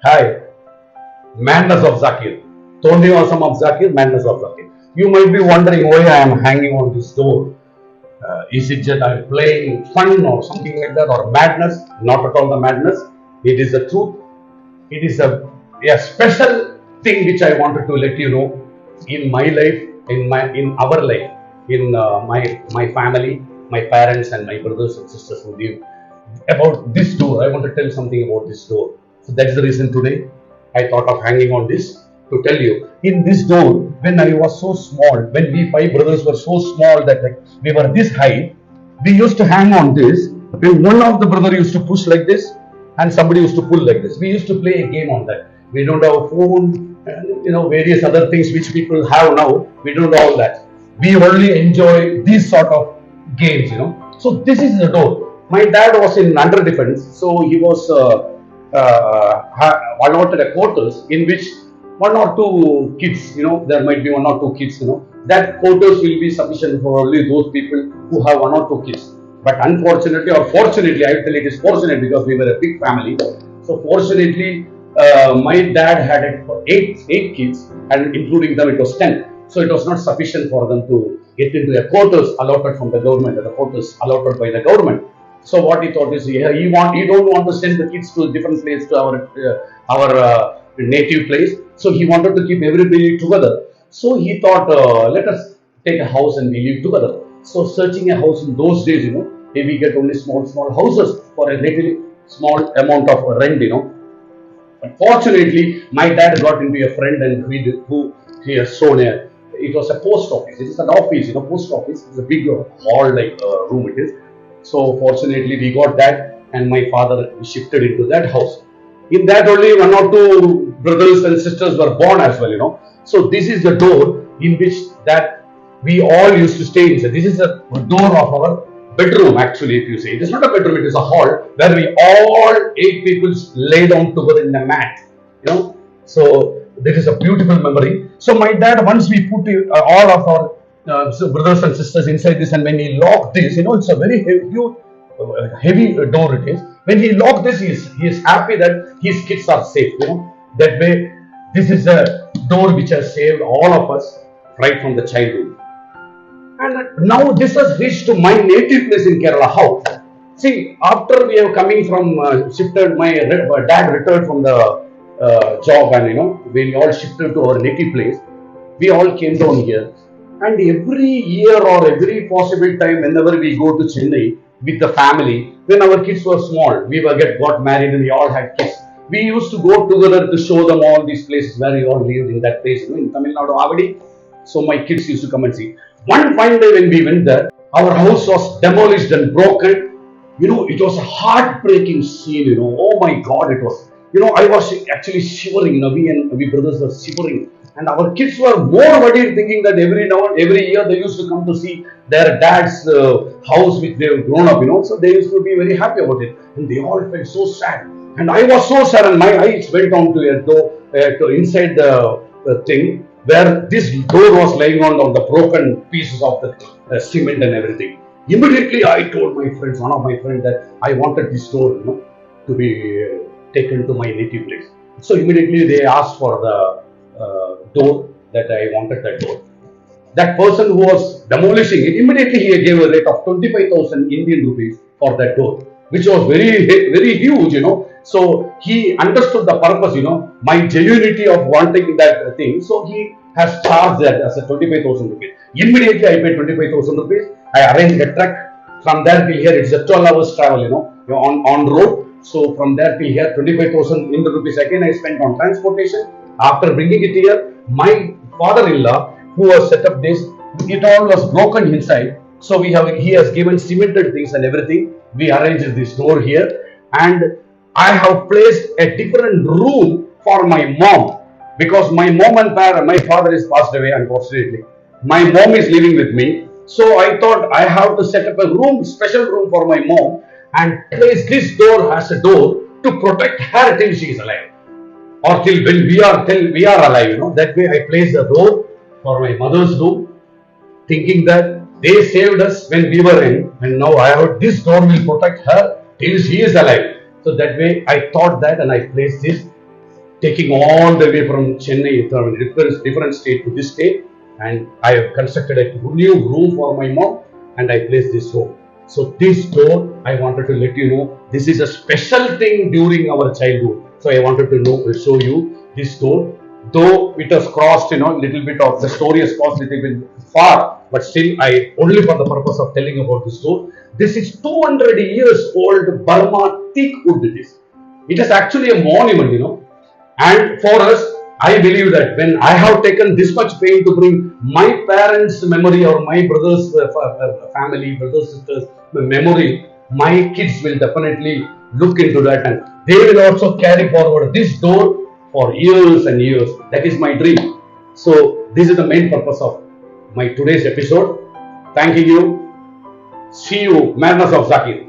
Hi, madness of Zakir. Tondivasam of Zakir, madness of Zakir. You might be wondering why I am hanging on this door. Is it that I'm playing fun or something like that or madness? Not at all the madness. It is the truth. It is a special thing which I wanted to let you know in my life, in our life, in my family, my parents and my brothers and sisters who live about this door. I want to tell something about this door. So that's the reason today I thought of hanging on this to tell you. In this door, when I was so small, when we five brothers were so small that like, we were this high, we used to hang on this. And one of the brother used to push like this, and somebody used to pull like this. We used to play a game on that. We don't have a phone, and, various other things which people have now. We don't have all that. We only enjoy these sort of games. So this is the door. My dad was in under defense, so he was allotted a quarters in which one or two kids, there might be one or two kids, that quotas will be sufficient for only those people who have one or two kids. But unfortunately, or fortunately, I will tell it is fortunate because we were a big family. So fortunately, my dad had eight kids, and including them, it was 10. So it was not sufficient for them to get into a quotas allotted from the government, or the quotas allotted by the government. So what he thought is, he don't want to send the kids to a different place, to our native place. So he wanted to keep everybody together. So he thought, let us take a house and we live together. So searching a house in those days, we get only small houses for a little small amount of rent. But fortunately, my dad got into a friend and who he has shown a. It was a post office. It is an office, post office. It's a big hall like room it is. So fortunately, we got that, and my father shifted into that house. In that, only one or two brothers and sisters were born as well. So this is the door in which that we all used to stay inside. This is the door of our bedroom, actually, if you say. It is not a bedroom, it is a hall where we all eight people lay down together in a mat. So that is a beautiful memory. So my dad, once we put all of our brothers and sisters inside this, and when he locked this, it's a very heavy door it is. When he locked this, he is happy that his kids are safe. That way, this is a door which has saved all of us right from the childhood. And now this has reached to my native place in Kerala. How? See, after we have coming from shifted, my dad returned from the job, and we all shifted to our native place. We all came down here, and every year or every possible time, whenever we go to Chennai with the family, when our kids were small, we got married and we all had kids. We used to go together to show them all these places where we all lived in that place, in Tamil Nadu, Avadi. So my kids used to come and see. One fine day when we went there, our house was demolished and broken. It was a heartbreaking scene. Oh my God, it was. I was actually shivering. We brothers were shivering, and our kids were more worried, thinking that every year they used to come to see their dad's house which they have grown up. So they used to be very happy about it, and they all felt so sad. And I was so sad, and my eyes went down to a door, to inside the thing where this door was lying on the broken pieces of the cement and everything. Immediately, I told my friends, one of my friends, that I wanted this door, to be taken to my native place. So immediately they asked for the door, that I wanted that door. That person who was demolishing it, immediately he gave a rate of 25,000 Indian rupees for that door, which was very huge. So he understood the purpose, my genuinity of wanting that thing. So he has charged that as a 25,000 rupees. Immediately I paid 25,000 rupees. I arranged a truck from there till here. It's a 12 hours travel, on road. So from there till here, 25,000 Indian rupees again I spent on transportation. After bringing it here, my father-in-law, who has set up this, it all was broken inside. So he has given cemented things and everything. We arranged this door here, and I have placed a different room for my mom, because my mom and my father is passed away, unfortunately. My mom is living with me, so I thought I have to set up a room, special room for my mom, and place this door as a door to protect her till she is alive, or till we are alive. That way I place the door for my mother's room, thinking that they saved us when we were in, and now I have this door will protect her till she is alive. So that way I thought that, and I placed this. taking all the way from Chennai, different state to this state, and I have constructed a new room for my mom, and I placed this door. So this door, I wanted to let you know, this is a special thing during our childhood. So I wanted to show you this door. Though it has crossed, little bit of the story has crossed little bit far, but still, I only for the purpose of telling about this door. This is 200 years old Burma teak wood. It is actually a monument. And for us, I believe that when I have taken this much pain to bring my parents' memory or my brother's family, brothers, sisters' memory, my kids will definitely look into that and they will also carry forward this door for years and years. That is my dream. So, this is the main purpose of my today's episode. Thanking you. See you, Madness of Zakir.